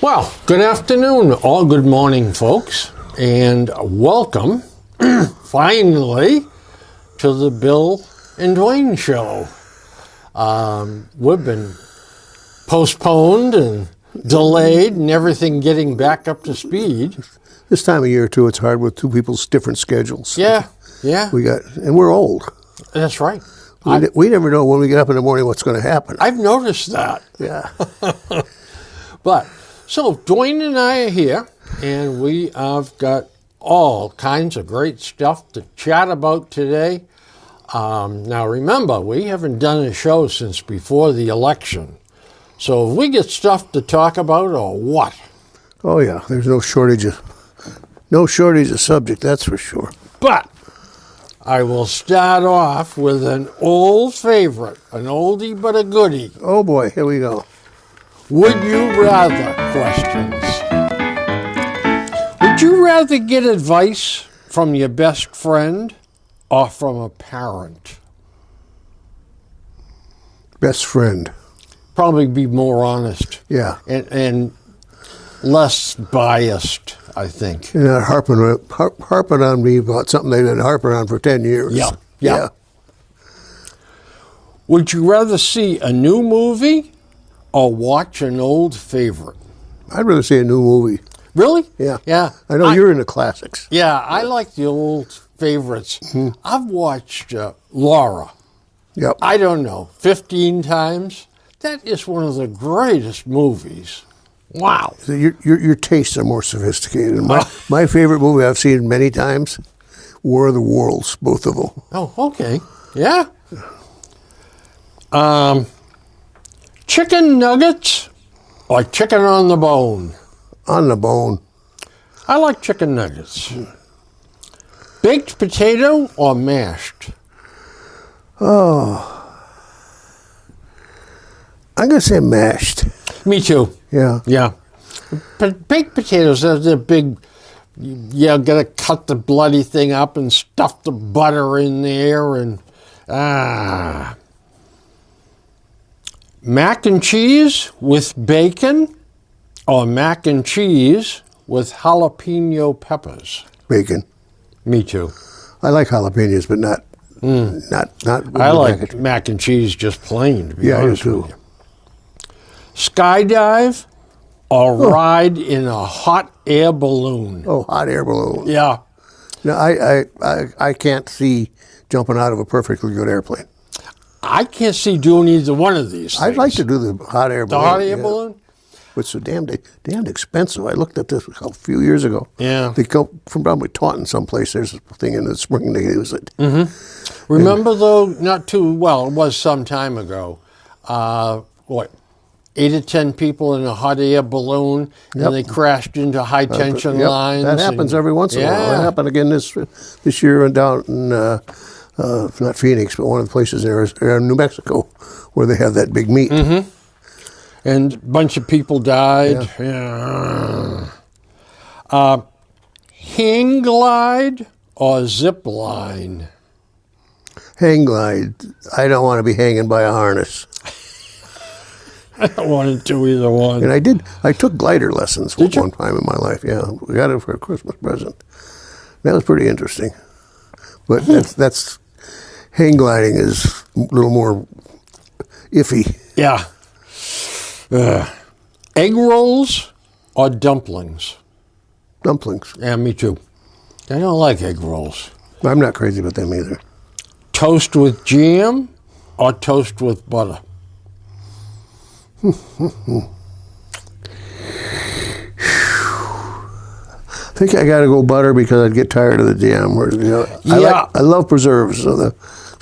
Well, good afternoon, or good morning, folks, and welcome, finally, to the Bill and Dwayne Show. We've been postponed and delayed and everything getting back up to speed. This time of year, too, it's hard with two people's different schedules. Yeah. And we're old. That's right. We never know when we get up in the morning what's going to happen. I've noticed that. Yeah. So Dwayne and I are here, and we have got all kinds of great stuff to chat about today. Now remember, we haven't done a show since before the election. So if we get stuff to talk about or what? Oh, yeah. There's no shortage of subject, that's for sure. But I will start off with an old favorite, an oldie but a goodie. Oh, boy. Here we go. Would you rather questions? Would you rather get advice from your best friend or from a parent? Best friend. Probably be more honest. Yeah. And less biased, I think. You're not harping on me about something they've been harping on for 10 years. Yeah. Would you rather see a new movie or watch an old favorite? I'd rather see a new movie. Really? Yeah. Yeah. I know you're into classics. Yeah, I like the old favorites. Mm-hmm. I've watched Laura. Yep. I don't know, 15 times. That is one of the greatest movies. Wow. So your tastes are more sophisticated. My favorite movie I've seen many times, War of the Worlds, both of them. Oh, okay. Yeah. Chicken nuggets or chicken on the bone? On the bone. I like chicken nuggets. Baked potato or mashed? Oh. I'm going to say mashed. Me too. Yeah. Yeah. Baked potatoes, they're big. You got to cut the bloody thing up and stuff the butter in there and mac and cheese with bacon or mac and cheese with jalapeno peppers? Bacon. Me too. I like jalapenos, but not. I like mac and cheese just plain, to be honest with you. Skydive or ride in a hot air balloon? Oh, hot air balloon. Yeah. No, I can't see jumping out of a perfectly good airplane. I can't see doing either one of these things. I'd like to do the hot air balloon. The hot air balloon? It's so damn expensive. I looked at this a few years ago. Yeah. They come from probably Taunton someplace. There's a thing in the spring they use it. Mm-hmm. Remember, though, it was some time ago, 8 or 10 people in a hot air balloon, and they crashed into high tension lines. That happens every once in a while. That happened again this year down in, not Phoenix, but one of the places there is New Mexico, where they have that big meet. Mm-hmm. And a bunch of people died. Yeah. Hang glide or zip line? Hang glide. I don't want to be hanging by a harness. I don't want to do either one. And I took glider lessons one time in my life. Yeah, we got it for a Christmas present. That was pretty interesting. But that's hang gliding is a little more iffy. Yeah. Egg rolls or dumplings? Dumplings. Yeah, me too. I don't like egg rolls. I'm not crazy about them either. Toast with jam or toast with butter? I think I got to go butter because I'd get tired of the jam. I love preserves, so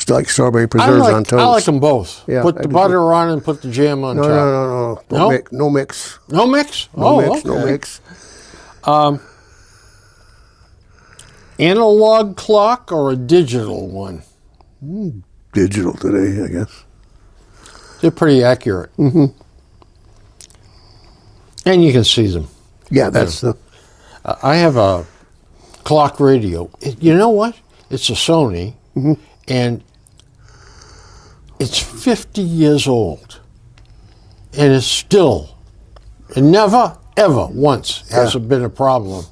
like strawberry preserves on toast. I like them both. Yeah, put the butter on and put the jam on top. No. No mix. No mix? No mix. Analog clock or a digital one? Digital today, I guess. They're pretty accurate. Mm-hmm. And you can see them. Yeah, that's the... I have a clock radio. You know what? It's a Sony, and it's 50 years old. And it's still, it never, ever once hasn't been a problem.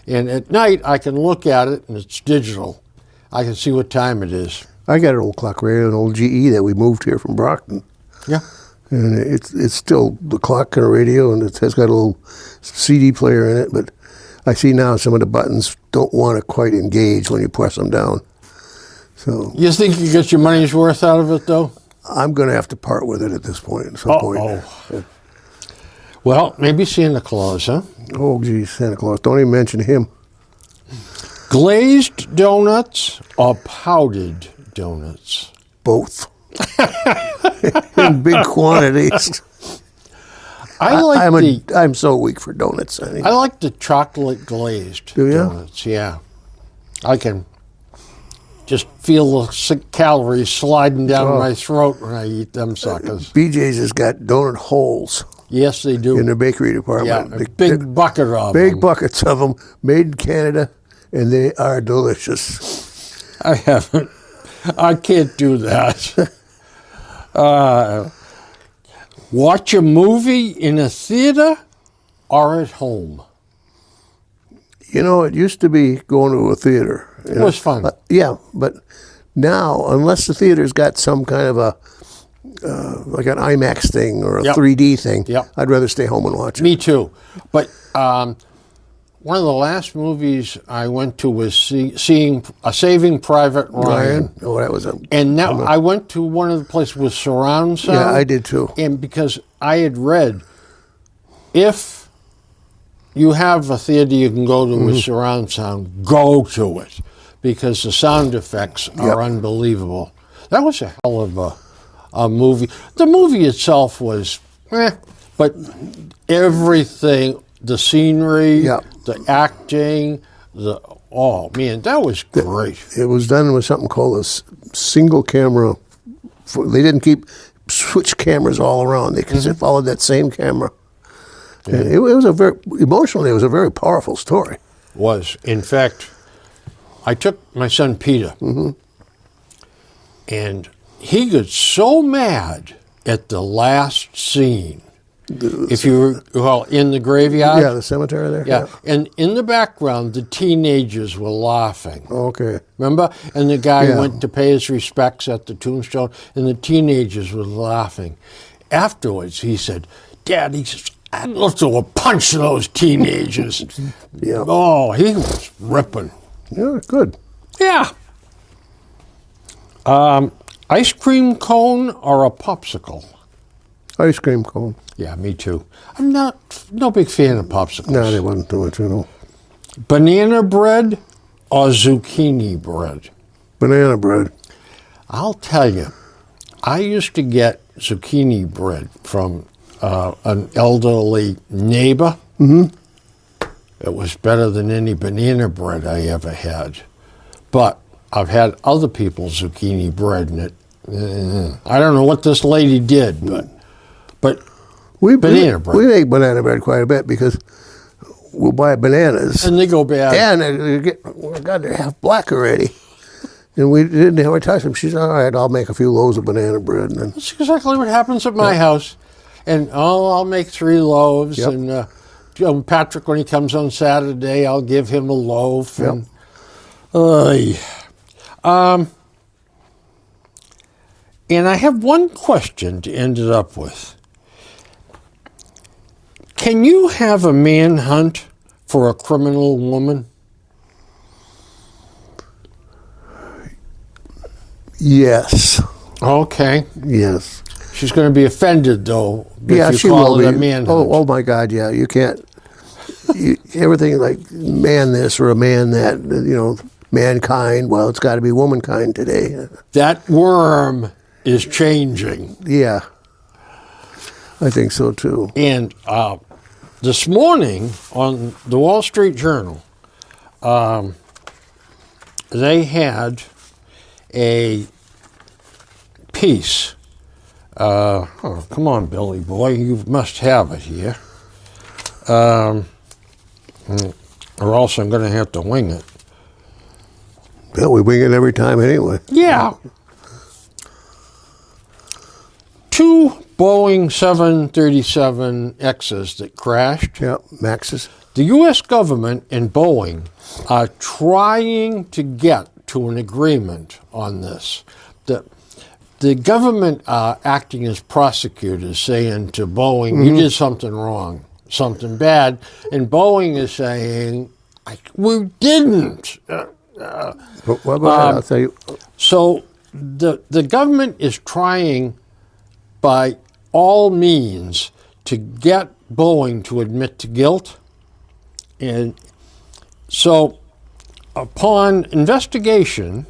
And at night, I can look at it, and it's digital. I can see what time it is. I got an old clock radio, an old GE that we moved here from Brockton. Yeah. And it's still the clock and a radio, and it has got a little CD player in it. But I see now some of the buttons don't want to quite engage when you press them down. So You think you get your money's worth out of it, though? I'm going to have to part with it at this point. At some point. Uh-oh. Well, maybe Santa Claus, huh? Oh, geez, Santa Claus! Don't even mention him. Glazed donuts or powdered donuts? Both in big quantities. I'm so weak for donuts. I like the chocolate glazed Do you? donuts. Yeah, I can just feel the calories sliding down my throat when I eat them suckers. BJ's has got donut holes Yes, they do. in the bakery department. Yeah, a big bucket of big them. buckets of them, made in Canada, and they are delicious. I haven't. I can't do that. Watch a movie in a theater or at home? You know, it used to be going to a theater. It was fun. Yeah, but now, unless the theater's got some kind of a like an IMAX thing or a Yep. 3D thing, Yep. I'd rather stay home and watch it. Me too. But one of the last movies I went to was seeing Saving Private Ryan. Oh, that was a... And now I went to one of the places with surround sound. Yeah, I did too. And because I had read, if you have a theater you can go to with surround sound, go to it. Because the sound effects are unbelievable. That was a hell of a movie. The movie itself was, but everything, the scenery, the acting, man, that was great. It was done with something called a single camera. They didn't keep switch cameras all around. They followed that same camera. Yeah. And it was emotionally, it was a very powerful story. Was. In fact, I took my son Peter, and he got so mad at the last scene. If you recall, in the graveyard. Yeah, the cemetery there. Yeah, and in the background, the teenagers were laughing. Okay. Remember? And the guy went to pay his respects at the tombstone, and the teenagers were laughing. Afterwards, he said, Dad, he says, I'd love to punch those teenagers. Yeah. Oh, he was ripping. Yeah, good. Yeah. Ice cream cone or a popsicle? Ice cream cone. Yeah, me too. I'm no big fan of popsicles. No, they wasn't doing it, you know. Banana bread or zucchini bread? Banana bread. I'll tell you, I used to get zucchini bread from an elderly neighbor. It was better than any banana bread I ever had. But I've had other people's zucchini bread, and I don't know what this lady did, but banana bread. We make banana bread quite a bit because we'll buy bananas. And they go bad. And they're half black already. And we didn't have to touch them. She said, all right, I'll make a few loaves of banana bread. And then, That's exactly what happens at my house. And I'll make 3 loaves. Yep. And Patrick, when he comes on Saturday, I'll give him a loaf. Yep. And I have one question to end it up with. Can you have a manhunt for a criminal woman? yes. Okay. Yes. She's going to be offended, though, if she you call will it a be. manhunt. Oh, my God, yeah. You can't. Everything like man this or a man that, mankind. Well, it's got to be womankind today. That worm is changing. Yeah. I think so, too. And this morning on the Wall Street Journal, they had a piece. Come on, Billy boy, you must have it here. Or else I'm going to have to wing it. Yeah, we wing it every time anyway. Yeah. two Boeing 737Xs that crashed. Yeah, Maxes. The U.S. government and Boeing are trying to get to an agreement on this. The government are acting as prosecutors, saying to Boeing, you did something wrong, something bad. And Boeing is saying, we didn't. Well, go ahead, I'll tell you. So the government is trying by all means to get Boeing to admit to guilt. And so upon investigation,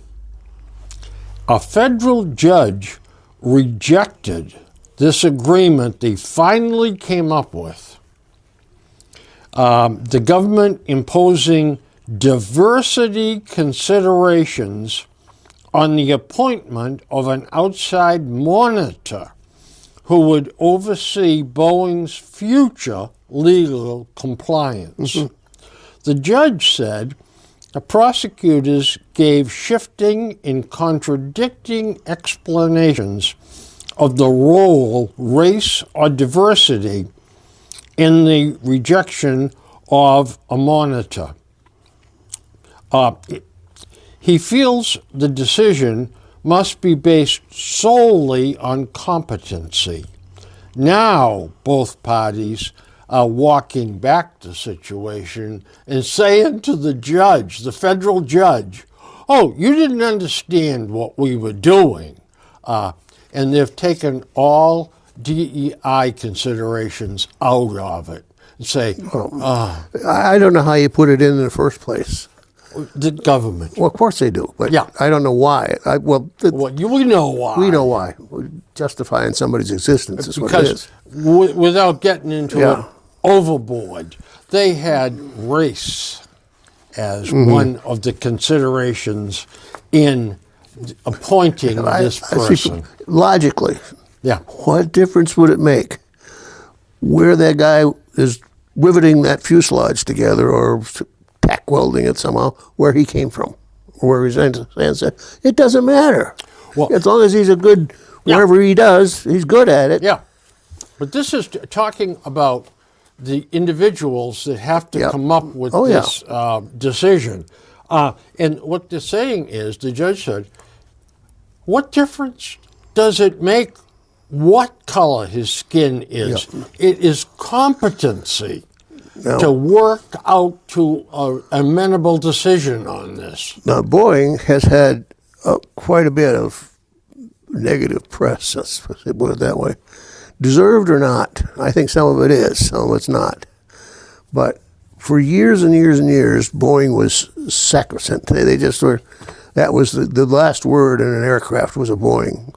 a federal judge rejected this agreement they finally came up with. The government imposing diversity considerations on the appointment of an outside monitor who would oversee Boeing's future legal compliance. The judge said the prosecutors gave shifting and contradicting explanations of the role, race, or diversity in the rejection of a monitor. He feels the decision must be based solely on competency. Now, both parties are walking back the situation and saying to the judge, the federal judge, oh, you didn't understand what we were doing. And they've taken all DEI considerations out of it and say, I don't know how you put it in the first place. the government. Well, of course they do, but Yeah. I don't know why. Well, we know why. We know why. Justifying somebody's existence is what it Because is. without getting into Yeah. it overboard, they had race as Mm-hmm. one of the considerations in appointing this I see, person. logically, Yeah. what difference would it make where that guy is riveting that fuselage together or tack welding it somehow, where he came from, or where his ancestors? It doesn't matter. Well- As long as he's a good, Yeah. whatever he does, he's good at it. Yeah. But this is talking about the individuals that have to Yeah. come up with Oh, yeah. this decision. And what they're saying is, the judge said, what difference does it make what color his skin is? It is competency Now- to work out to an amenable decision on this. Now, Boeing has had quite a bit of negative press, let's put it that way. Deserved or not, I think some of it is, some of it's not. But for years and years and years, Boeing was sacrosanct. They just were, that was the last word in an aircraft was a Boeing.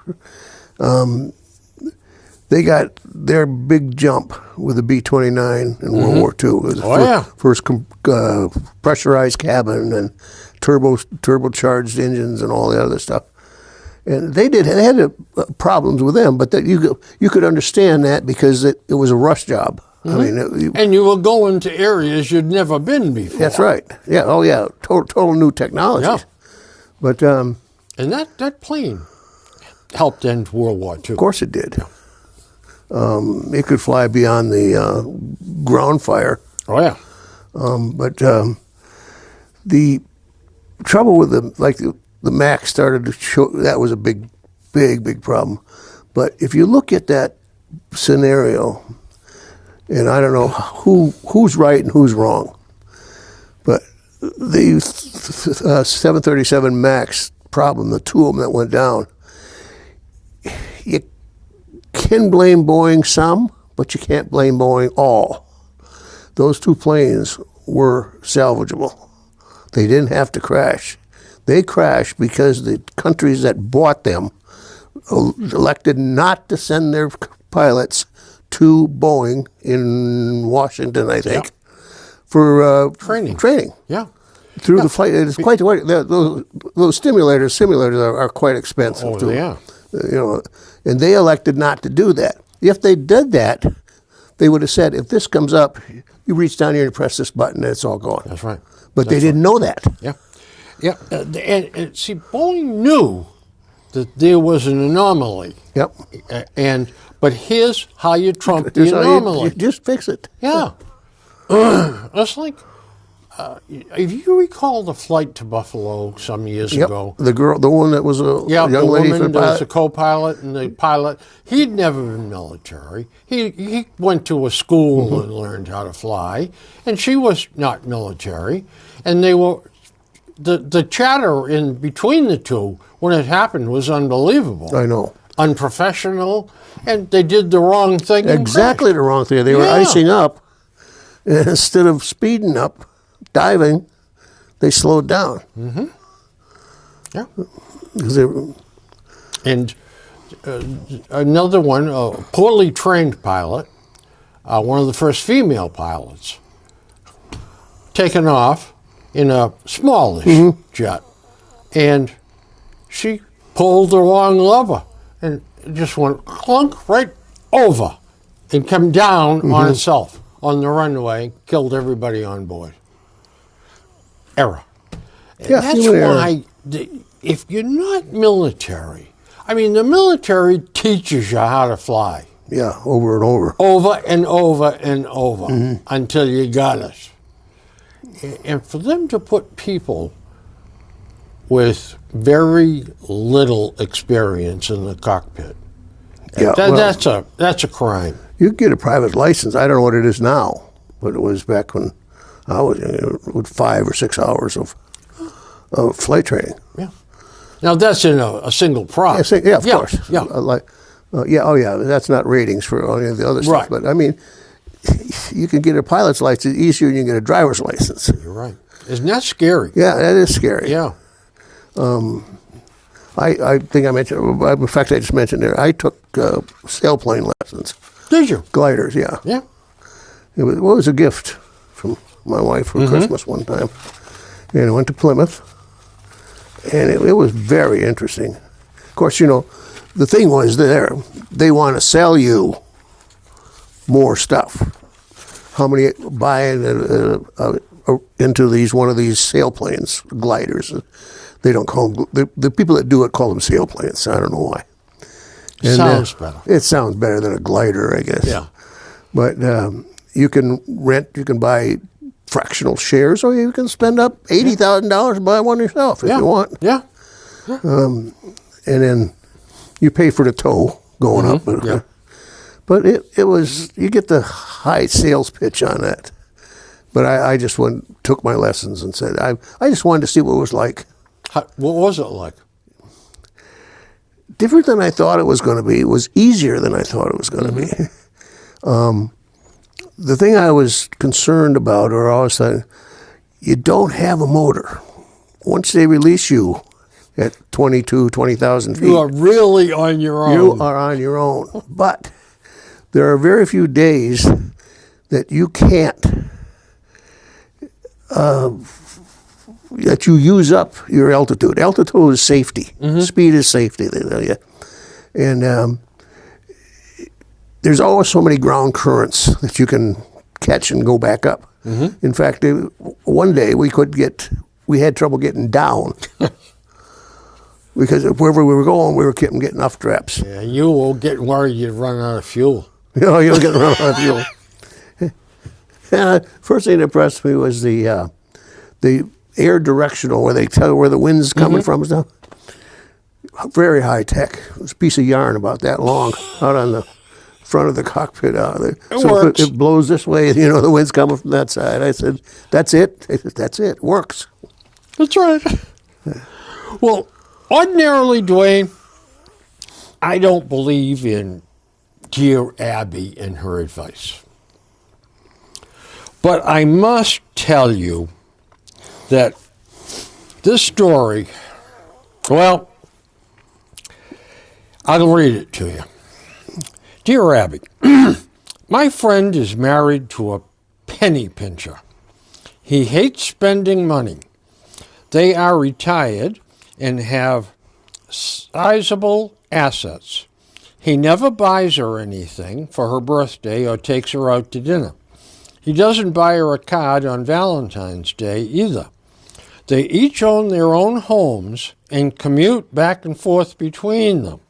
They got their big jump with the B-29 in World War II. It was the first pressurized cabin and turbocharged engines and all the other stuff. And they had problems with them, but that you could understand that because it was a rush job. I mean, And you will go into areas you'd never been before. that's right. Yeah. Oh, yeah. Total new technology. Yeah. But And that plane helped end World War II. of course it did. It could fly beyond the ground fire. Oh, yeah. But the trouble with the Max started to show that was a big problem. But if you look at that scenario, and I don't know who's right and who's wrong, but the 737 Max problem, the two of them that went down, you can blame Boeing some, but you can't blame Boeing all. Those two planes were salvageable. They didn't have to crash. They crashed because the countries that bought them elected not to send their pilots to Boeing in Washington, I think, for training. Yeah. Through the flight. It's quite the way. Those simulators are quite expensive. Oh, too. yeah. And they elected not to do that. If they did that, they would have said, if this comes up, you reach down here and press this button, and it's all gone. That's right. But they didn't know that. Yeah. Yeah. And see, Boeing knew that there was an anomaly. Yep. But here's how you trump the Here's how anomaly. you just fix it. Yeah. That's like, if you recall the flight to Buffalo some years Yep. ago. The girl, the one that was a Yeah, young the lady woman for the that was the pilot. co-pilot and the pilot. He'd never been military. He went to a school and learned how to fly, and she was not military. And they were the chatter in between the two when it happened was unbelievable. I know. Unprofessional, and they did the wrong thing. and Exactly the wrong thing. They were Yeah. icing up, and instead of speeding up, diving, they slowed down. crashed. Yeah. 'Cause they- And another one, a poorly trained pilot, one of the first female pilots, taken off in a smallish jet, and she pulled the wrong lever and it just went clunk right over and come down on itself on the runway, killed everybody on board. Error. Yeah, That's human error. why, if you're not military, I mean, the military teaches you how to fly yeah, over and over. over and over and over until you got it. And for them to put people with very little experience in the cockpit, Yeah, well, that's a crime. you could get a private license. I don't know what it is now, but it was back when I was with 5 or 6 hours of flight training. Yeah. Now that's in a single prop. Yeah, of course. Yeah. That's not ratings for any of the other stuff. Right. But I mean, you can get a pilot's license easier than you can get a driver's license. You're right. Isn't that scary? Yeah, that is scary. Yeah. I think I mentioned, in fact, I just mentioned there, I took sailplane lessons, Did you? gliders, yeah. Yeah. It was a gift from my wife for Christmas one time. And I went to Plymouth, and it was very interesting. Of course, the thing was they want to sell you more stuff. How many buy into one of these sailplanes, gliders? They don't call them, the people that do it call them sailplanes. I don't know why. And, Sounds better. It sounds better than a glider, I guess. Yeah. But you can buy fractional shares, or you can spend up $80,000 to buy one yourself if you want. Yeah. And then you pay for the tow going up. Yeah. But it was, you get the high sales pitch on that. But I just took my lessons and said, I just wanted to see what it was like. What was it like? Different than I thought it was going to be. It was easier than I thought it was going to be. The thing I was concerned about, or I was saying, you don't have a motor. Once they release you at 20,000 feet, You are really on your own. you are on your own. But there are very few days that you can't, that you use up your altitude. Altitude is safety. Speed is safety, they tell you. And there's always so many ground currents that you can catch and go back up. In fact, one day we had trouble getting down. Because wherever we were going, we were getting off traps. Yeah, you will get worried you'd run out of fuel. You'll get run out of fuel. First thing that impressed me was the air directional, where they tell you where the wind's coming from and stuff. Very high tech. It was a piece of yarn about that long out on the front of the cockpit. It works. If it blows this way, the wind's coming from that side. I said, that's it? They said, that's it. Works. That's right. Well, ordinarily, Dwayne, I don't believe in dear Abby and her advice. But I must tell you that this story, well, I'll read it to you. Dear Abby, my friend is married to a penny pincher. He hates spending money. They are retired and have sizable assets. He never buys her anything for her birthday or takes her out to dinner. He doesn't buy her a card on Valentine's Day either. They each own their own homes and commute back and forth between them.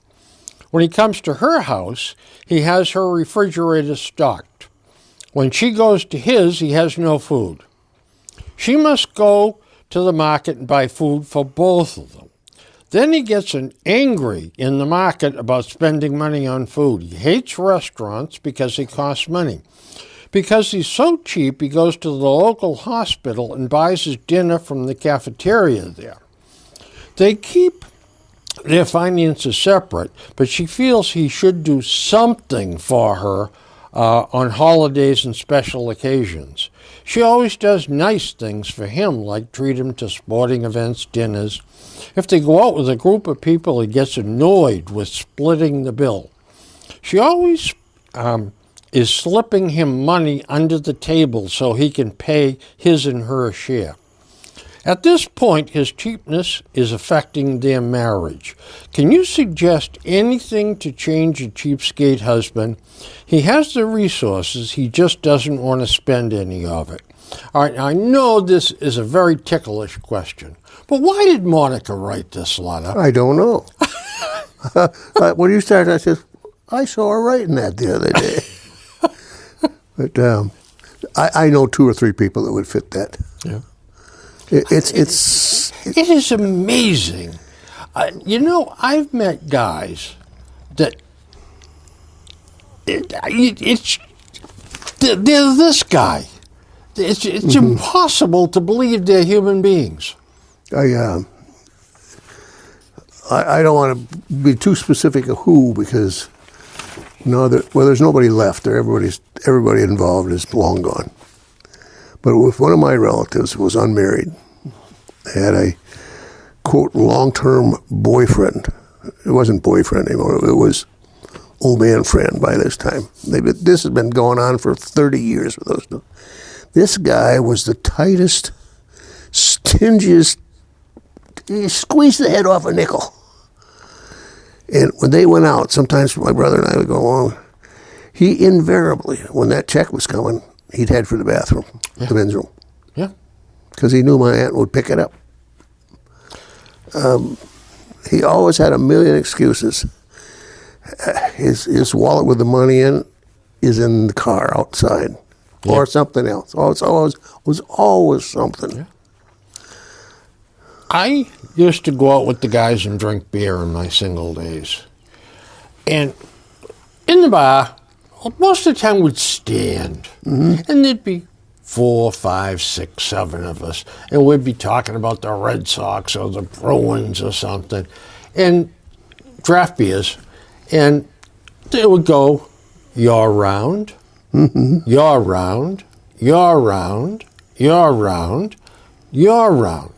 When he comes to her house, he has her refrigerator stocked. When she goes to his, he has no food. She must go to the market and buy food for both of them. Then he gets angry in the market about spending money on food. He hates restaurants because they cost money. Because he's so cheap, he goes to the local hospital and buys his dinner from the cafeteria there. They keep their finances separate, but she feels he should do something for her on holidays and special occasions. She always does nice things for him, like treat him to sporting events, dinners. If they go out with a group of people, he gets annoyed with splitting the bill. She always is slipping him money under the table so he can pay his and her share. At this point, his cheapness is affecting their marriage. Can you suggest anything to change a cheapskate husband? He has the resources, he just doesn't want to spend any of it. All right, now I know this is a very ticklish question, but why did Monica write this letter? I don't know. When you started, I said, I saw her writing that the other day. But I know 2 or 3 people that would fit that. Yeah. It is amazing. I've met guys that they're this guy. It's impossible to believe they're human beings. I don't want to be too specific of who, because there's nobody left there. Everybody involved is long gone. But with one of my relatives who was unmarried, had a, quote, long-term boyfriend. It wasn't boyfriend anymore. It was old man friend by this time. This has been going on for 30 years with those two. This guy was the tightest, stingiest, he squeezed the head off a nickel. And when they went out, sometimes my brother and I would go along, he invariably, when that check was coming, he'd head for the bathroom, the men's room. Yeah. Because he knew my aunt would pick it up. He always had a million excuses. His wallet with the money in is in the car outside, or something else. It was always something. Yeah. I used to go out with the guys and drink beer in my single days. And in the bar, most of the time we'd stand. Mm-hmm. And there'd be 4, 5, 6, 7 of us. And we'd be talking about the Red Sox or the Bruins or something. And draft beers. And they would go, you're round, you're round, you're round, you're round, you're round.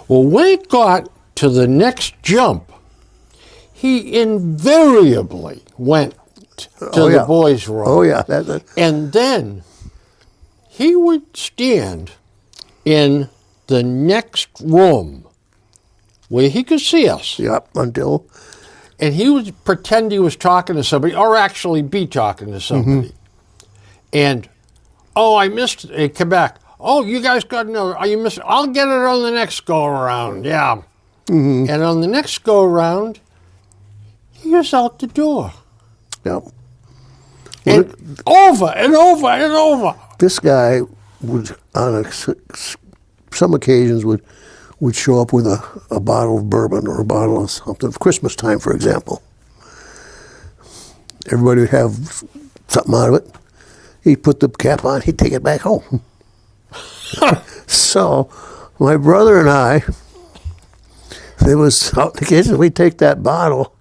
Well, when it got to the next jump, he invariably went to the boys' room. Oh, yeah. And then he would stand in the next room where he could see us. Yep, until... And he would pretend he was talking to somebody, or actually be talking to somebody. And, I missed it. He'd come back. Oh, you guys got another. Oh, you missed it. I'll get it on the next go-around. Yeah. Mm-hmm. And on the next go-around, he was out the door. Yep. And over and over and over. This guy would, on some occasions, would show up with a bottle of bourbon or a bottle of something. Christmas time, for example. Everybody would have something out of it. He'd put the cap on. He'd take it back home. So, my brother and I, there was out in the kitchen, we'd take that bottle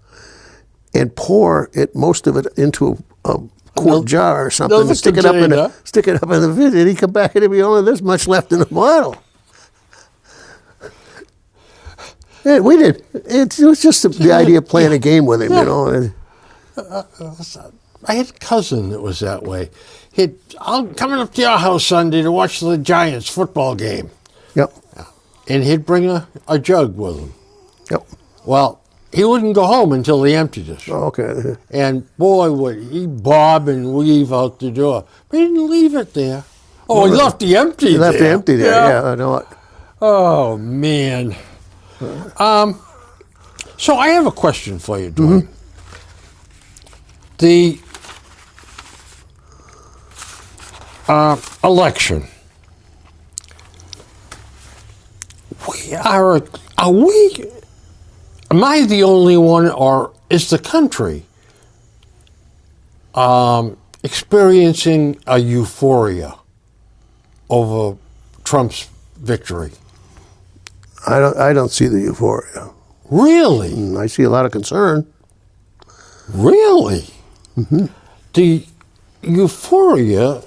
and pour most of it into a quart jar or something, and stick it up in the fridge, and he'd come back and there'd be only this much left in the bottle. Yeah, we did. It was just the idea of playing a game with him, you know. I had a cousin that was that way. I'm coming up to your house Sunday to watch the Giants football game. Yep. And he'd bring a jug with him. Yep. Well, he wouldn't go home until he emptied it. Oh, okay. And boy, would he bob and weave out the door. But he didn't leave it there. Oh, he left the empty there. He left the empty there, yeah I know it. Oh, man. So I have a question for you, Dwayne. The election. Are we, am I the only one, or is the country experiencing a euphoria over Trump's victory? I don't see the euphoria. Really? I see a lot of concern. Really? The euphoria,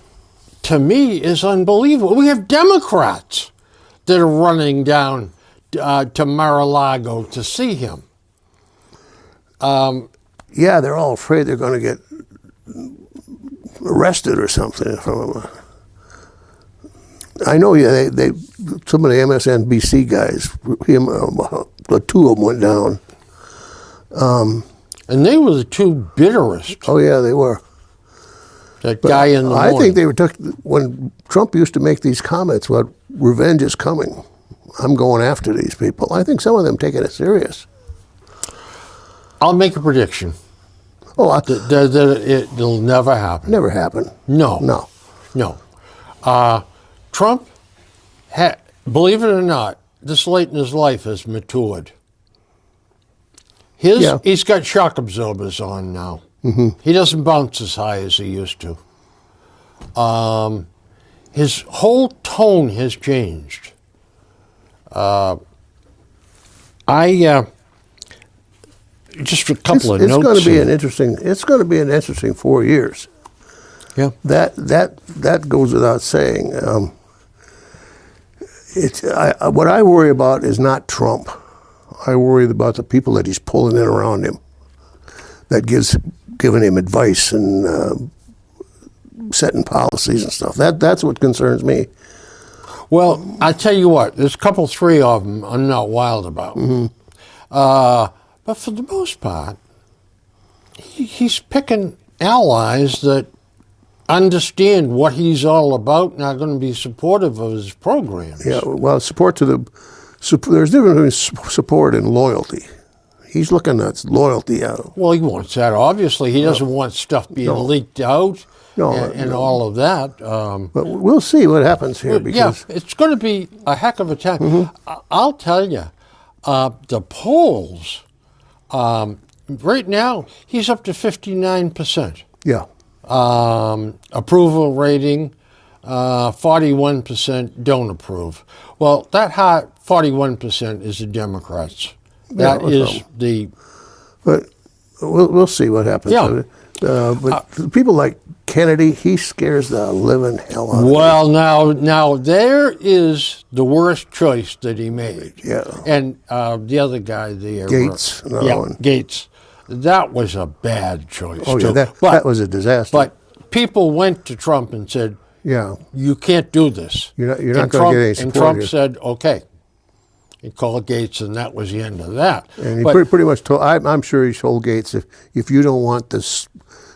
to me, is unbelievable. We have Democrats that are running down to Mar-a-Lago to see him. Yeah, they're all afraid they're going to get arrested or something from him. I know. Yeah, they some of the MSNBC guys, the two of them went down. And they were the two bitterest. Oh yeah, they were. That guy in the morning. I think they were when Trump used to make these comments about revenge is coming. I'm going after these people. I think some of them taking it serious. I'll make a prediction. Oh, It'll never happen. Never happen. No. Trump, believe it or not, this late in his life has matured. He's got shock absorbers on now. He doesn't bounce as high as he used to. His whole tone has changed. Just a couple of notes. It's going to be an interesting 4 years. Yeah. That goes without saying. What I worry about is not Trump. I worry about the people that he's pulling in around him, that giving him advice and setting policies and stuff. That's what concerns me. Well, I tell you what, there's three of them I'm not wild about. But for the most part, he's picking allies that understand what he's all about and are going to be supportive of his programs. Yeah, well, there's a difference between support and loyalty. He's looking at loyalty out. Well, he wants that, obviously. He doesn't want stuff being leaked out and all of that. But we'll see what happens here. Because it's going to be a heck of a time. I'll tell you, the polls, right now, he's up to 59%. Yeah. Approval rating, 41% don't approve. Well, that high 41% is the Democrats. That is the. But we'll see what happens. Yeah. But people like Kennedy, he scares the living hell out of me. Well, now there is the worst choice that he made. Yeah. And the other guy there. Gates. Gates. That was a bad choice. Oh, too. yeah, that was a disaster. But people went to Trump and said, "Yeah, you can't do this. You're not going to get any support." And Trump said, "Okay." He called Gates, and that was the end of that. And he pretty much told. I'm sure he told Gates, if you don't want this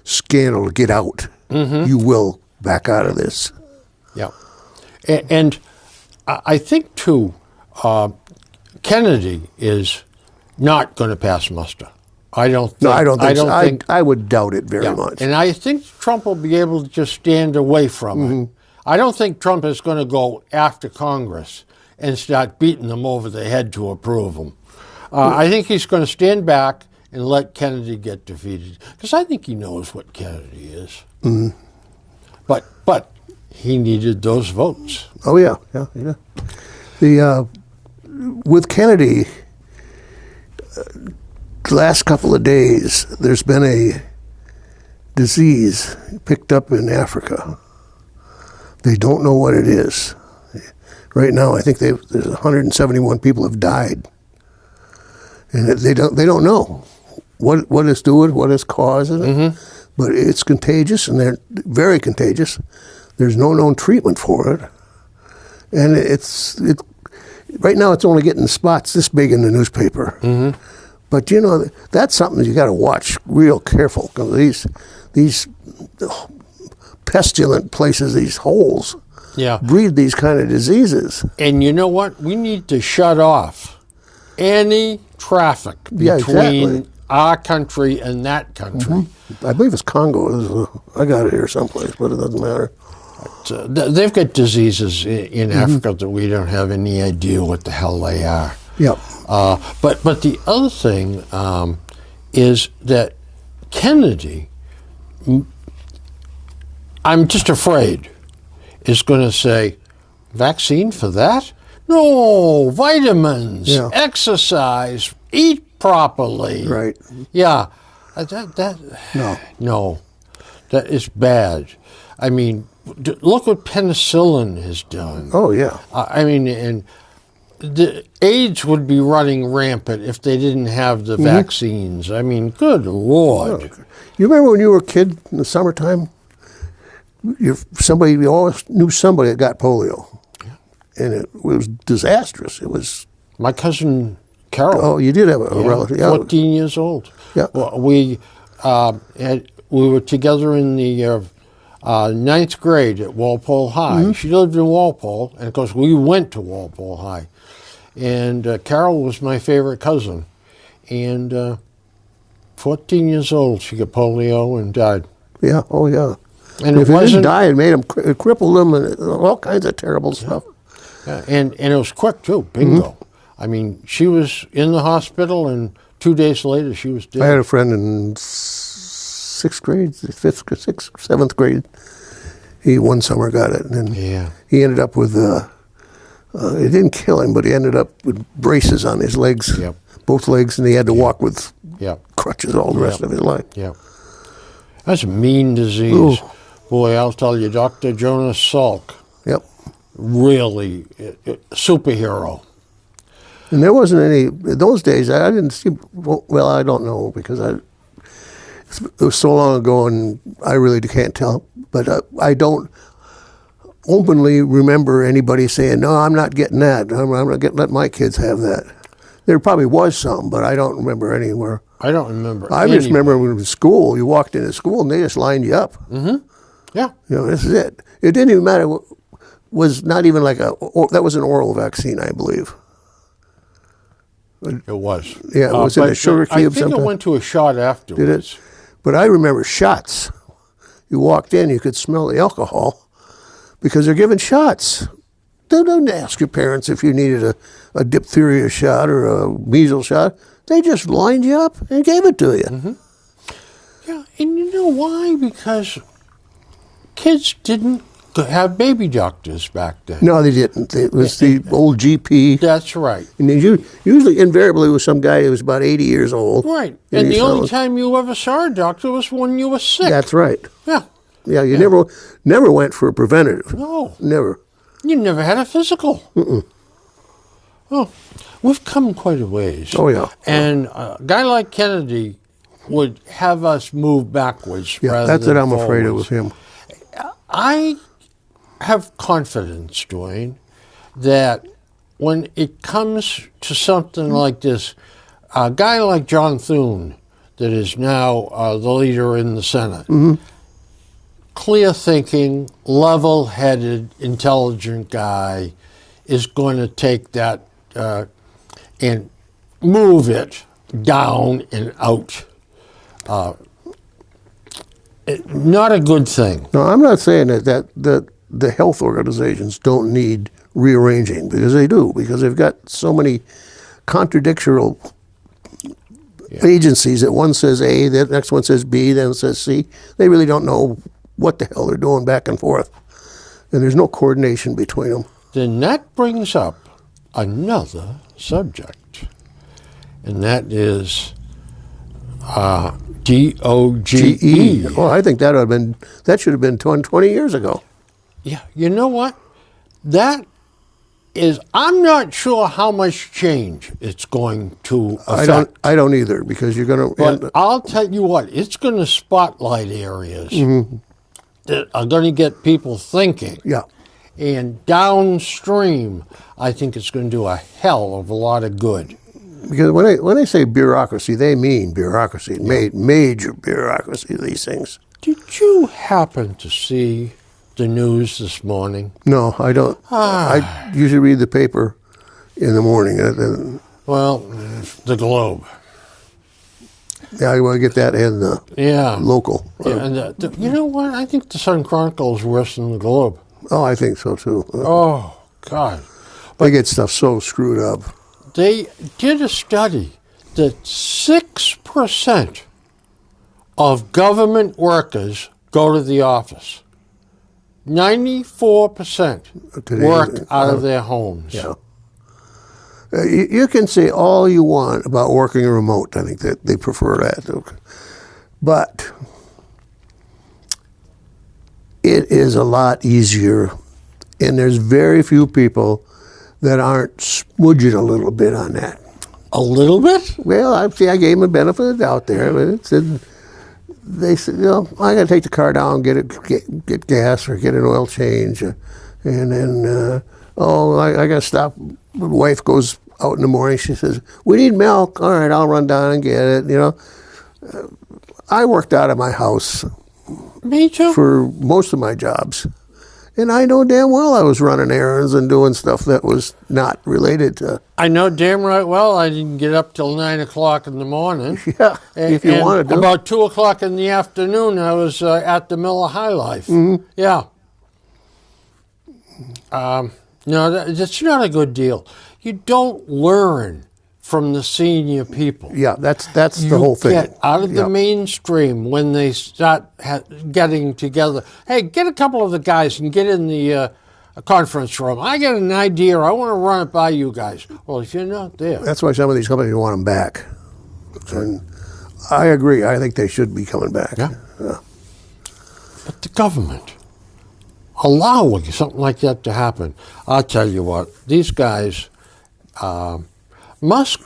scandal to get out, you will back out of this. Yeah, and I think too, Kennedy is not going to pass muster. I don't think. No, I don't think. I would doubt it very much. And I think Trump will be able to just stand away from it. I don't think Trump is going to go after Congress and start beating them over the head to approve them. I think he's going to stand back and let Kennedy get defeated, because I think he knows what Kennedy is. But he needed those votes. Oh yeah. The with Kennedy, the last couple of days, there's been a disease picked up in Africa. They don't know what it is. Right now, I think there's 171 people have died, and they don't know what it's doing, what is causing it. But it's contagious, and they're very contagious. There's no known treatment for it, and right now it's only getting spots this big in the newspaper. But that's something you got to watch real careful, because these pestilent places, these holes, Yeah. breed these kind of diseases. And you know what? We need to shut off any traffic Yeah, between exactly. our country and that country. I believe it's Congo. I got it here someplace, but it doesn't matter. They've got diseases in Africa that we don't have any idea what the hell they are. Yep. But the other thing is that Kennedy, I'm just afraid, is going to say, vaccine for that? No, vitamins, Yeah. exercise, eat properly. Right. Yeah, No. no, that is bad. I mean, look what penicillin has done. Oh, yeah. I mean, and the AIDS would be running rampant if they didn't have the vaccines. I mean, good Lord. You remember when you were a kid in the summertime? You always knew somebody that got polio. And it was disastrous. It was, My cousin Carol. oh, you did have a relative. Yeah. 14 years old. Yeah. Well, we were together in the ninth grade at Walpole High. She lived in Walpole, and of course we went to Walpole High. And Carol was my favorite cousin. And 14 years old, she got polio and died. Yeah, oh, yeah. And if it it wasn't, didn't die, it made them, it crippled them, and all kinds of terrible stuff. and it was quick too, bingo. I mean, she was in the hospital, and 2 days later she was dead. I had a friend in sixth grade, seventh grade. He one summer got it, and then Yeah. he ended up with, it didn't kill him, but he ended up with braces on his legs, Yep. both legs, and he had to walk with Yeah. crutches all the rest of his life. Yeah. That's a mean disease. Ooh. Boy, I'll tell you, Dr. Jonas Salk, Yep. really superhero. And there wasn't any, in those days, I didn't see, well, I don't know, because it was so long ago and I really can't tell, but I don't openly remember anybody saying, no, I'm not getting that. I'm not getting, let my kids have that. There probably was some, but I don't remember anywhere. I don't remember. I just remember when it was school, you walked into school and they just lined you up. Yeah. You know, this is it. It didn't even matter. Was not even like that was an oral vaccine, I believe. It was. Yeah, it was in but a sugar I cube think sometime. it went to a shot afterwards. Did it? But I remember shots. You walked in, you could smell the alcohol because they're giving shots. They don't ask your parents if you needed a diphtheria shot or a measles shot. They just lined you up and gave it to you. Yeah, and you know why? Because kids didn't have baby doctors back then. No, they didn't. It was the old GP. That's right. And they usually, invariably, was some guy who was about 80 years old. Right. And the only time you ever saw a doctor was when you were sick. That's right. Yeah. Yeah, you never went for a preventative. No. Never. You never had a physical. Well, we've come quite a ways. Oh, yeah. And a guy like Kennedy would have us move backwards Yeah, rather that's than what I'm afraid of forwards. with him. I have confidence, Dwayne, that when it comes to something like this, a guy like John Thune, that is now the leader in the Senate, clear thinking, level headed, intelligent guy, is going to take that and move it down and out. Not a good thing. No, I'm not saying that the health organizations don't need rearranging, because they do, because they've got so many contradictory agencies that one says A, the next one says B, then says C. They really don't know what the hell they're doing back and forth. And there's no coordination between them. Then that brings up another subject, and that is DOGE. GE. Oh, I think that should have been 20 years ago. Yeah, you know what? That is, I'm not sure how much change it's going to affect. I don't either, because you're going to. But I'll tell you what, it's going to spotlight areas that are going to get people thinking. Yeah. And downstream, I think it's going to do a hell of a lot of good. Because when they say bureaucracy, they mean bureaucracy, major bureaucracy, these things. Did you happen to see the news this morning? No, I don't. I usually read the paper in the morning. Well, the Globe. Yeah, I want to get that in the Yeah. local. Yeah, and you know what? I think the Sun Chronicle is worse than the Globe. Oh, I think so too. Oh, God. They get stuff so screwed up. They did a study that 6% of government workers go to the office. 94% Today, work out of their homes. Yeah. You can say all you want about working remote. I think that they prefer that. But it is a lot easier, and there's very few people that aren't smudging a little bit on that. A little bit? Well, I gave them the benefit of the doubt there, but they said, I got to take the car down, get gas or get an oil change, and then I got to stop. My wife goes out in the morning. She says, "We need milk." All right, I'll run down and get it. I worked out of my house Me too. for most of my jobs, and I know damn well I was running errands and doing stuff that was not related to. I know damn right well I didn't get up till 9 o'clock in the morning. Yeah, if you wanted to. About 2 o'clock in the afternoon, I was at the Miller High Life. Mm-hmm. Yeah. No, that's not a good deal. You don't learn from the senior people. Yeah, that's the whole thing. You get out of the Yeah. mainstream when they start getting together. Hey, get a couple of the guys and get in the conference room. I got an idea. I want to run it by you guys. Well, if you're not there. That's why some of these companies want them back. And I agree. I think they should be coming back. Yeah. But the government allowing something like that to happen, I'll tell you what, these guys, Musk,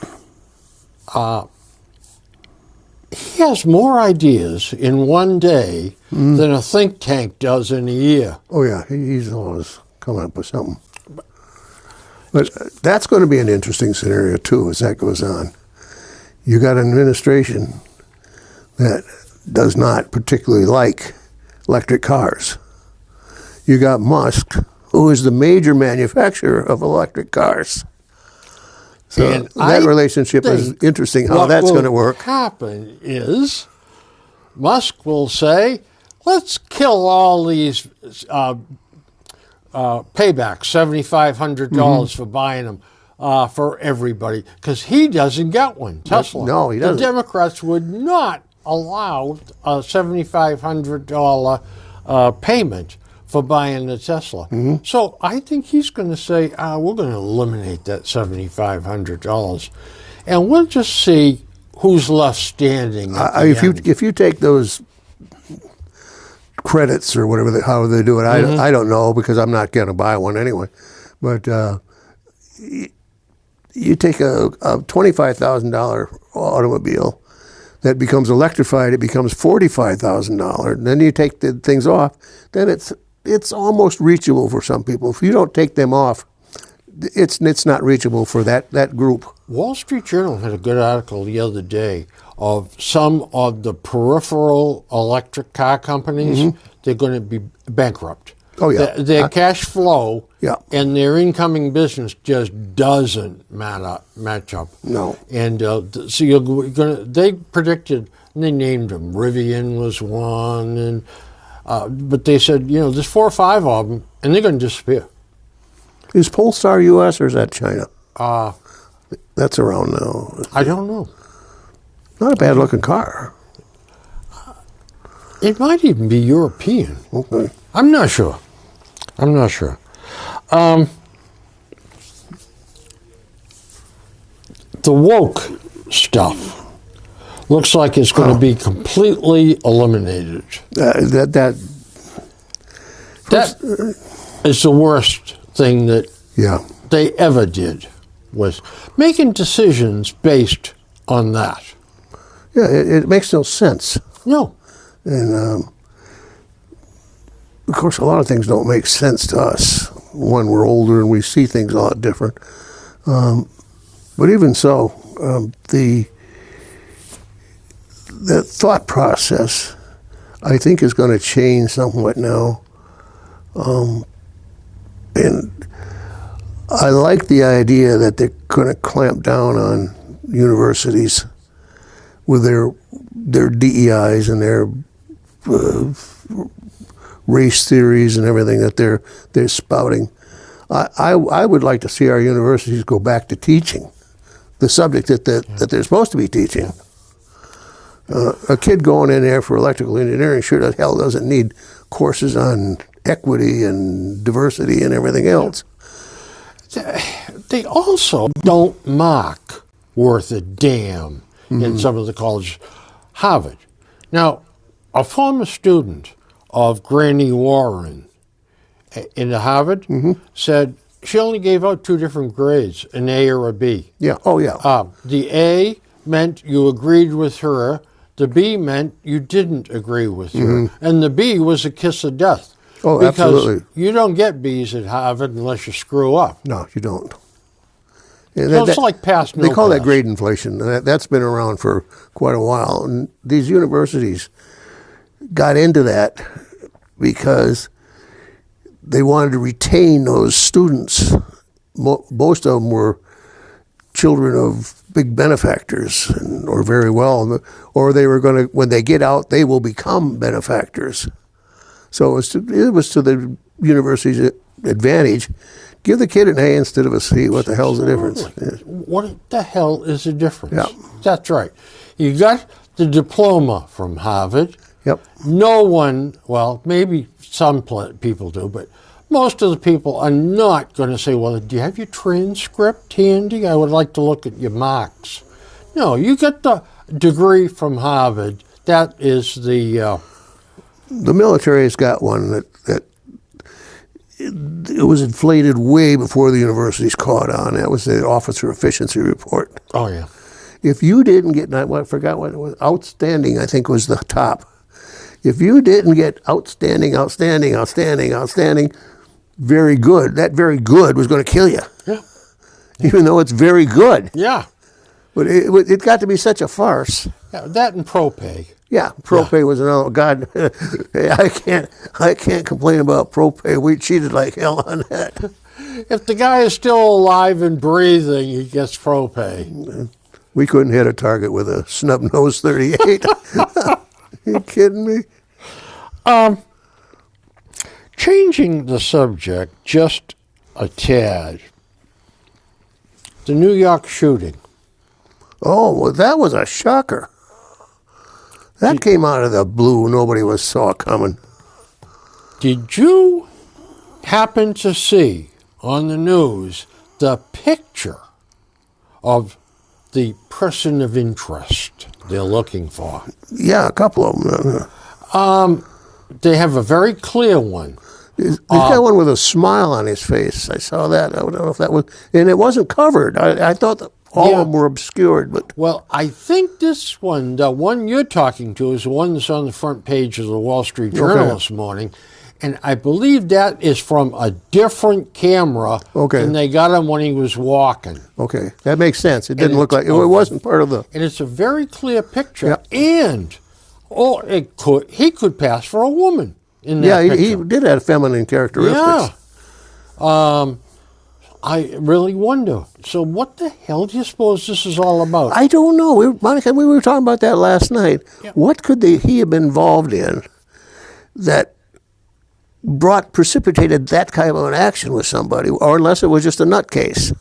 he has more ideas in one day than a think tank does in a year. Oh, yeah. He's always coming up with something. But that's going to be an interesting scenario, too, as that goes on. You got an administration that does not particularly like electric cars. You got Musk, who is the major manufacturer of electric cars. So And that I relationship is think interesting, how what that's going to will work. happen is Musk will say, let's kill all these paybacks, $7,500 for buying them for everybody, because he doesn't get one, Tesla. No, he doesn't. The Democrats would not allow a $7,500 payment for buying the Tesla. Mm-hmm. So I think he's going to say, we're going to eliminate that $7,500, and we'll just see who's left standing at the end. If you take those credits or whatever, how they do it, I don't know, because I'm not going to buy one anyway. But you take a $25,000 automobile that becomes electrified, it becomes $45,000. Then you take the things off, then it's almost reachable for some people. If you don't take them off, it's not reachable for that group. Wall Street Journal had a good article the other day of some of the peripheral electric car companies. They're going to be bankrupt. Oh, yeah. Their cash flow Yeah. and their incoming business just doesn't match up. No. And so you're going to, they predicted, and they named them, Rivian was one, and but they said, there's 4 or 5 of them, and they're going to disappear. Is Polestar U.S. or is that China? Uh, That's around now. I don't know. Not a bad looking car. It might even be European. Okay. I'm not sure. The woke stuff looks like it's going to be completely eliminated. That is the worst thing that yeah. they ever did, was making decisions based on that. Yeah, it makes no sense. No. And of course, a lot of things don't make sense to us when we're older and we see things a lot different. But even so, the thought process, I think, is going to change somewhat now. And I like the idea that they're going to clamp down on universities with their DEIs and their race theories and everything that they're spouting. I would like to see our universities go back to teaching the subject that they're supposed to be teaching. A kid going in there for electrical engineering sure as hell doesn't need courses on equity and diversity and everything else. They also don't mock worth a damn in some of the colleges. Harvard. Now, a former student of Granny Warren in the Harvard said she only gave out 2 different grades, an A or a B. Yeah. Oh, yeah. The A meant you agreed with her. The B meant you didn't agree with her. And the B was a kiss of death. Oh, because absolutely. You don't get B's at Harvard unless you screw up. No, you don't. So it's like pass, no They call pass. that grade inflation. That's been around for quite a while. And these universities got into that because they wanted to retain those students. Most of them were children of big benefactors or very well, or they were going to, when they get out, they will become benefactors. So it was to the university's advantage. Give the kid an A instead of a C. What the hell's the difference? Yeah. What the hell is the difference? Yeah. That's right. You got the diploma from Harvard. Yep. No one, well, maybe some people do, but most of the people are not going to say, well, do you have your transcript handy? I would like to look at your marks. No, you get the degree from Harvard. That is the... The military's got one that it was inflated way before the universities caught on. That was the Officer Efficiency Report. Oh, yeah. If you didn't get, I forgot what it was, outstanding, I think was the top. If you didn't get outstanding, very good, that very good was going to kill you. Yeah. Even though it's very good. Yeah. But it got to be such a farce. Yeah, that and ProPay. Yeah, ProPay was another. God, I can't complain about ProPay. We cheated like hell on that. If the guy is still alive and breathing, he gets ProPay. We couldn't hit a target with a snub-nosed 38. Are you kidding me? Changing the subject just a tad. The New York shooting. Oh, well, that was a shocker. That came out of the blue. Nobody saw it coming. Did you happen to see on the news the picture of the person of interest they're looking for? Yeah, a couple of them. They have a very clear one. He's got one with a smile on his face. I saw that. I don't know if that was... And it wasn't covered. I thought that all of them were obscured, but... Well, I think this one, the one you're talking to, is the one that's on the front page of the Wall Street Journal this morning. And I believe that is from a different camera than they got him when he was walking. Okay, that makes sense. It didn't look like... It wasn't part of the... And it's a very clear picture. And he could pass for a woman in that picture. He did have feminine characteristics. Yeah. I really wonder. So what the hell do you suppose this is all about? I don't know. Monica, we were talking about that last night. Yeah. What could he have been involved in that precipitated that kind of an action with somebody, or unless it was just a nutcase?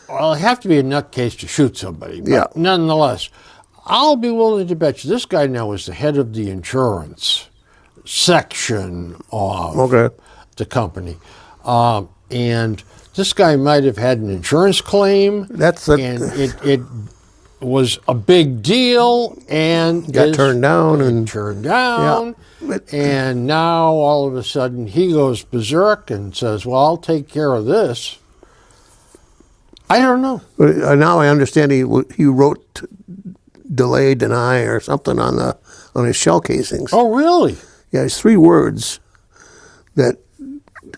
Well, it'd have to be a nutcase to shoot somebody. But nonetheless, I'll be willing to bet you this guy now is the head of the insurance section of the company. And this guy might have had an insurance claim, and it was a big deal, and got turned down. And now all of a sudden he goes berserk and says, well, I'll take care of this. I don't know. But now I understand he wrote delay, deny, or something on his shell casings. Oh, really? Yeah, it's 3 words that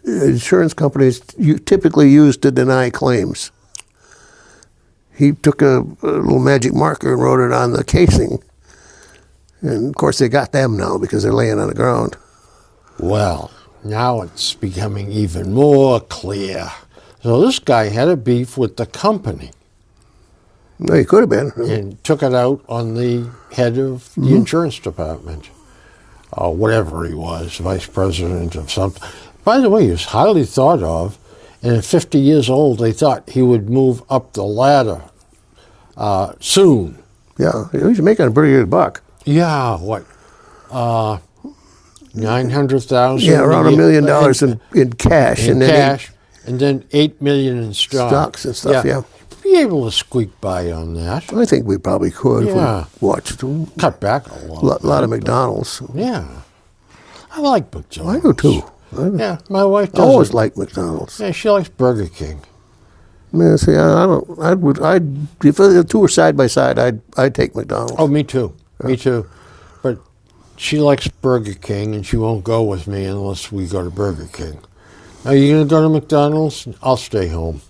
insurance companies typically use to deny claims. He took a little magic marker and wrote it on the casing. And, of course, they got them now because they're laying on the ground. Well, now it's becoming even more clear. So this guy had a beef with the company No, he could have been. and took it out on the head of the insurance department, or whatever he was, vice president of something. By the way, he was highly thought of, and at 50 years old, they thought he would move up the ladder soon. Yeah, he was making a pretty good buck. Yeah, what? 900,000. Yeah, around $1 million in cash. in and then cash, and then 8 million in stocks and stuff, yeah. Be able to squeak by on that. I think we probably could Yeah. if we watched a Cut back a lot. lot of McDonald's. Yeah. I like I McDonald's. do too. I Yeah, my wife does. always liked McDonald's. Yeah, she likes Burger King. Man, see, I don't. If the two were side by side, I'd take McDonald's. Oh, me too. Me too. But she likes Burger King, and she won't go with me unless we go to Burger King. Are you going to go to McDonald's? I'll stay home.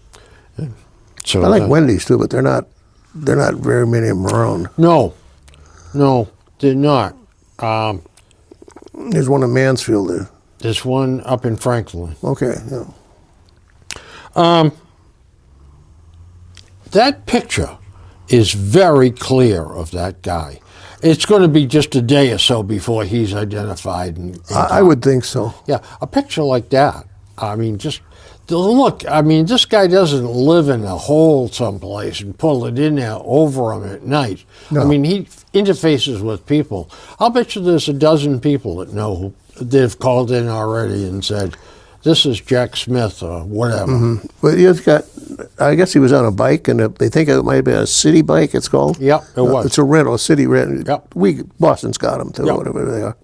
So I like Wendy's too, but they're not very many of them around. No, they're not. There's one in Mansfield there. There's one up in Franklin. Okay, yeah. That picture is very clear of that guy. It's going to be just a day or so before he's identified. And I would think so. yeah, a picture like that. I mean, just look. I mean, this guy doesn't live in a hole someplace and pull it in there over him at night. No. I mean, he interfaces with people. I'll bet you there's a dozen people that know who they've called in already and said, "This is Jack Smith" or whatever. But he's got. I guess he was on a bike, and they think it might be a city bike. It's called. Yep, it was. It's a rental, a city rental. Yep. Boston's got them too, Yep. whatever they are.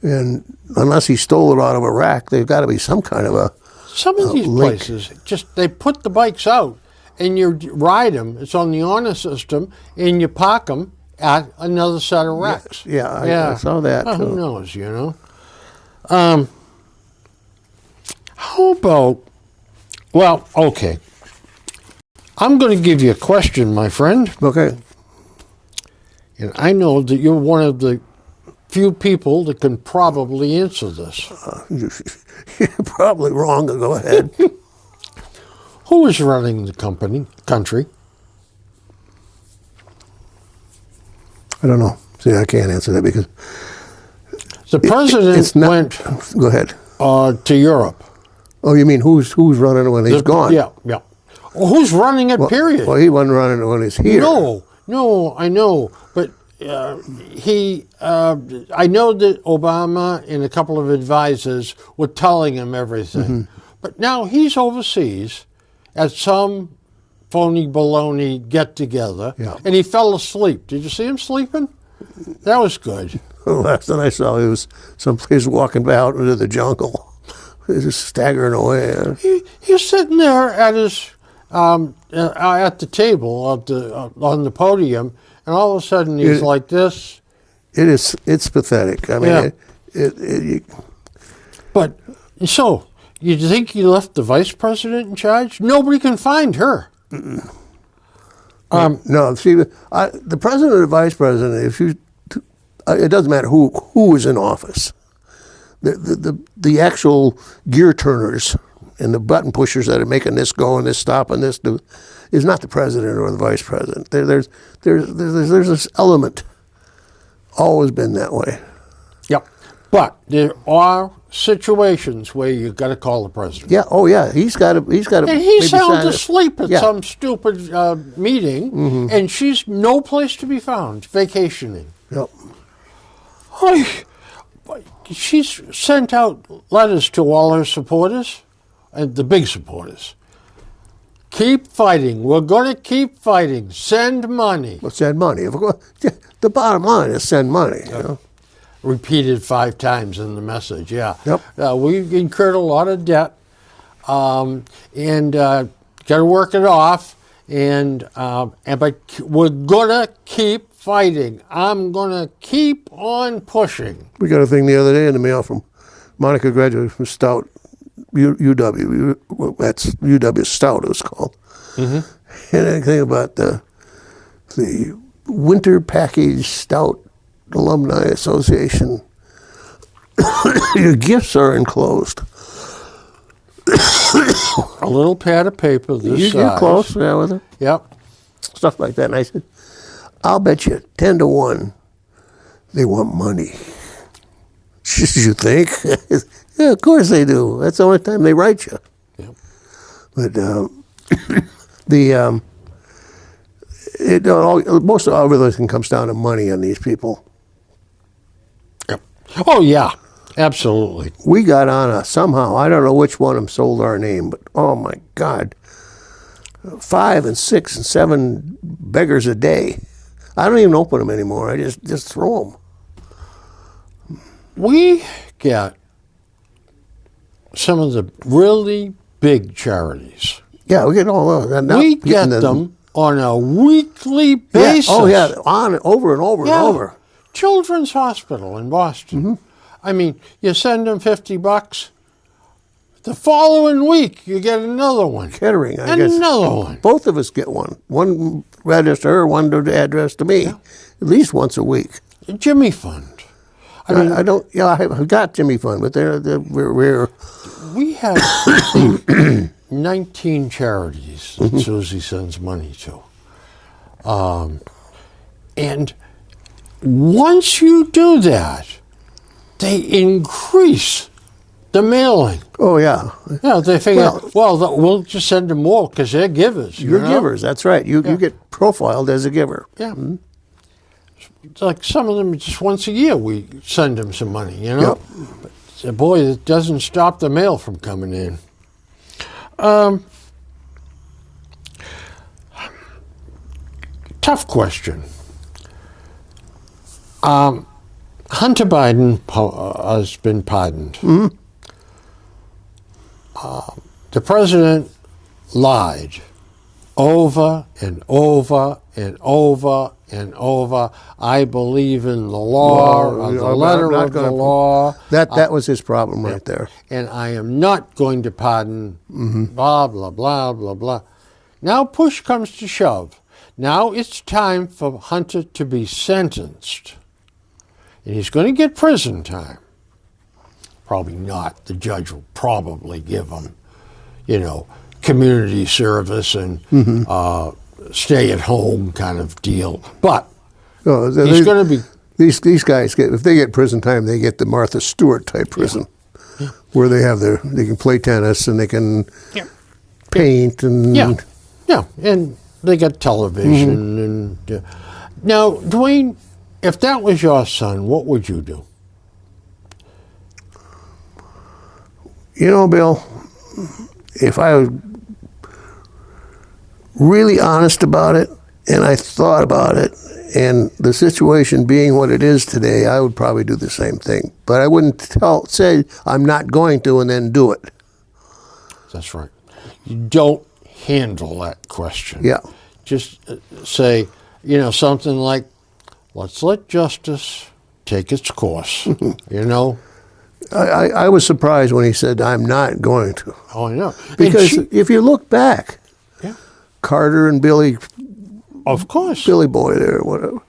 And unless he stole it out of a rack, they've got to be some kind of a. Some of these link. places, just they put the bikes out and you ride them. It's on the honor system, and you park them at another set of racks. Yeah, I saw that Well, too. who knows, you know? How about, well, okay. I'm going to give you a question, my friend, Okay. and I know that you're one of the few people that can probably answer this. You're probably wrong. Go ahead. Who is running the country? I don't know. See, I can't answer that because The president it's not. went Go ahead. to Europe. Oh, you mean who's running when he's gone? Yeah. Well, who's running it, period? Well, he wasn't running when he's here. No, I know. But I know that Obama and a couple of advisors were telling him everything. Mm-hmm. But now he's overseas at some phony baloney get-together, Yeah. and he fell asleep. Did you see him sleeping? That was good. The last that I saw, he was someplace walking out into the jungle. He was just staggering away. He's sitting there at his at the table on the podium, and all of a sudden he's like this. It's pathetic. I mean, Yeah. But so you think he left the vice president in charge? Nobody can find her. no. See, the president or the vice president, it doesn't matter who is in office. The actual gear turners and the button pushers that are making this go and this stop and this do is not the president or the vice president. There's this element. Always been that way. Yep. But there are situations where you've got to call the president. Yeah. Oh, yeah. He's got to. And he's maybe sound sign it. asleep at Yeah. some stupid meeting, and she's no place to be found, vacationing. Yep. She's sent out letters to all her supporters, and the big supporters. Keep fighting. We're going to keep fighting. Send money. Well, send money. Of course, the bottom line is send money. You know? Repeated 5 times in the message, yeah. Yep. We've incurred a lot of debt, and got to work it off, but we're going to keep fighting. I'm going to keep on pushing. We got a thing the other day in the mail from Monica, graduated from Stout, UW. That's UW Stout, it was called. Mm-hmm. And a thing about the Winter Package Stout Alumni Association Your gifts are enclosed. A little pad of paper this You size. get close, yeah, with it. Yep. Stuff like that. And I said, I'll bet you 10 to 1 they want money. She said, you think? Yeah, of course they do. That's the only time they write you. Yep. But most of everything comes down to money on these people. Yep. Oh, yeah. Absolutely. We got on somehow, I don't know which one of them sold our name, but oh my God, 5 and 6 and 7 beggars a day. I don't even open them anymore. I just throw them. We get some of the really big charities. Yeah, we get all those. We get them on a weekly basis. Yeah. Oh yeah, over and over and over. Children's Hospital in Boston. Mm-hmm. I mean, you send them $50. The following week, you get another one. Kettering, I guess. Another one. Both of us get one. One addressed to her, one addressed to me. Yeah. At least once a week. Jimmy Fund. I mean, I don't. Yeah, I've got Jimmy Fund, but we're we have 19 charities that Susie sends money to. And once you do that, they increase the mailing. Oh yeah. Yeah, they figure, we'll just send them more because they're givers. You're know? givers. That's right. You get profiled as a giver. Yeah. It's like some of them, just once a year, we send them some money, you know? Yep. But, boy, it doesn't stop the mail from coming in. Tough question. Hunter Biden has been pardoned. Mm-hmm. The president lied over and over and over and over. I believe in the law, or the letter of the law. That was his problem right there. And I am not going to pardon blah, blah, blah, blah, blah. Now push comes to shove. Now it's time for Hunter to be sentenced. And he's going to get prison time. Probably not. The judge will probably give him, community service and stay at home kind of deal. But he's going to be... These guys if they get prison time, they get the Martha Stewart type prison, where they can play tennis and they can paint and and they got television and now, Dwayne, if that was your son, what would you do? Bill, if I was really honest about it and I thought about it, and the situation being what it is today, I would probably do the same thing. But I wouldn't say I'm not going to and then do it. That's right. You don't handle that question. Yeah. Just say, something like, let's let justice take its course, I was surprised when he said, I'm not going to. Oh, I know. Because if you look back, Carter and Billy... Of course. Billy Boy there, whatever.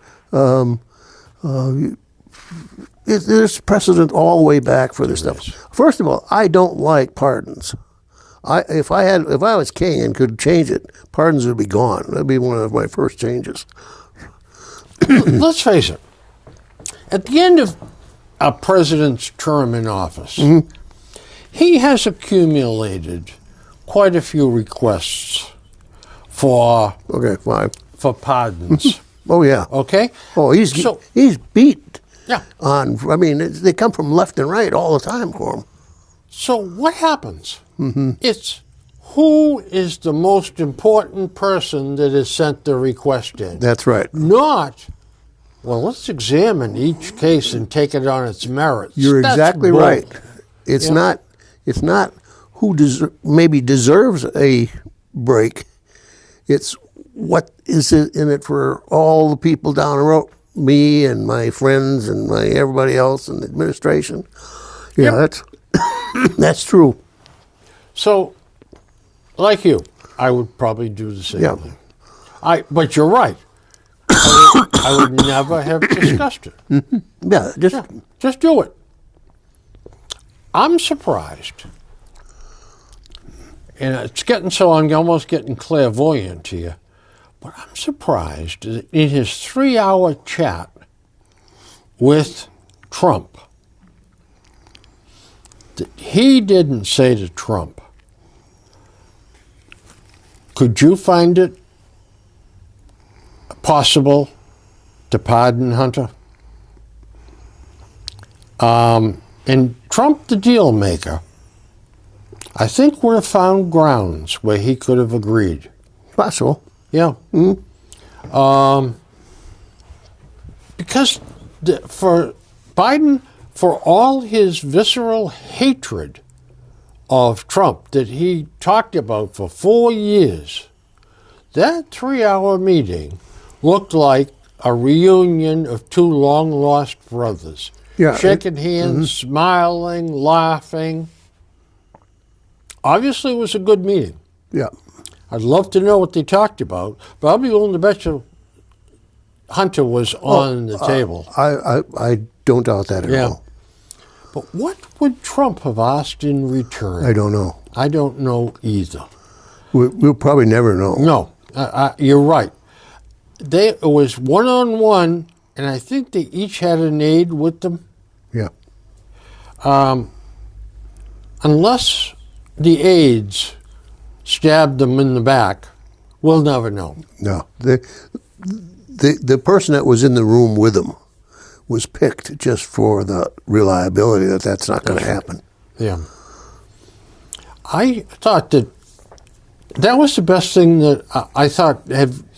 There's precedent all the way back for this stuff. First of all, I don't like pardons. If I was king and could change it, pardons would be gone. That'd be one of my first changes. Let's face it. At the end of a president's term in office, he has accumulated quite a few requests for pardons. Oh yeah. Okay. Oh, he's beat. Yeah. They come from left and right all the time for him. So what happens? It's who is the most important person that has sent the request in. That's right. Not, let's examine each case and take it on its merits. You're exactly right. It's not who maybe deserves a break. It's what is in it for all the people down the road, me and my friends and everybody else in the administration. Yeah, that's true. So, like you, I would probably do the same thing. But you're right. I would never have discussed it. Yeah, just do it. I'm surprised, and it's getting so I'm almost getting clairvoyant here, but I'm surprised that in his 3-hour chat with Trump, that he didn't say to Trump, could you find it possible to pardon Hunter? And Trump, the deal maker, I think would have found grounds where he could have agreed. Possible. Yeah. Because for Biden, for all his visceral hatred of Trump that he talked about for 4 years, that 3-hour meeting looked like a reunion of two long-lost brothers. Yeah, Shaking hands, smiling, laughing. Obviously, it was a good meeting. Yeah. I'd love to know what they talked about, but I'll be willing to bet you Hunter was on the table. I don't doubt that at all. But what would Trump have asked in return? I don't know. I don't know either. We'll probably never know. No, you're right. It was one-on-one, and I think they each had an aide with them. Yeah. Unless the aides stabbed them in the back, we'll never know. No. The person that was in the room with him was picked just for the reliability that that's not going to happen. Yeah. I thought that was the best thing that I thought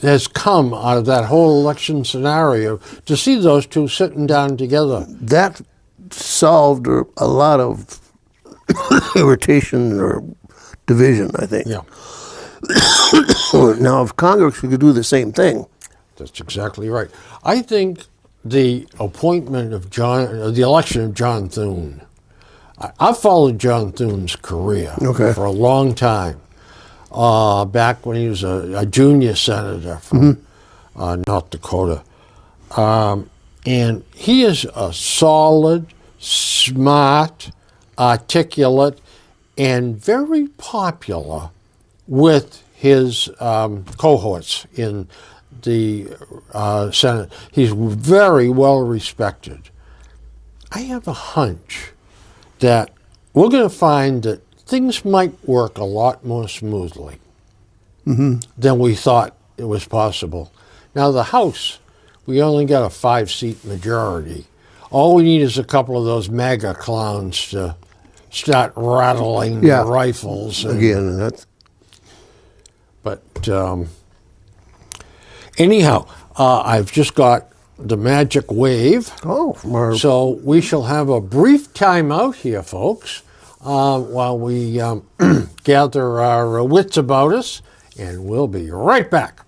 has come out of that whole election scenario, to see those two sitting down together. That solved a lot of irritation or division, I think. Yeah. Now, if Congress could do the same thing. That's exactly right. I think the appointment of the election of John Thune, I've followed John Thune's career for a long time. Back when he was a junior senator from North Dakota. And he is a solid, smart, articulate, and very popular with his cohorts in the Senate. He's very well respected. I have a hunch that we're going to find that things might work a lot more smoothly than we thought it was possible. Now, the House, we only got a 5-seat majority. All we need is a couple of those MAGA clowns to start rattling the rifles. But anyhow, I've just got the magic wave. So we shall have a brief time out here, folks, while we gather our wits about us, and we'll be right back.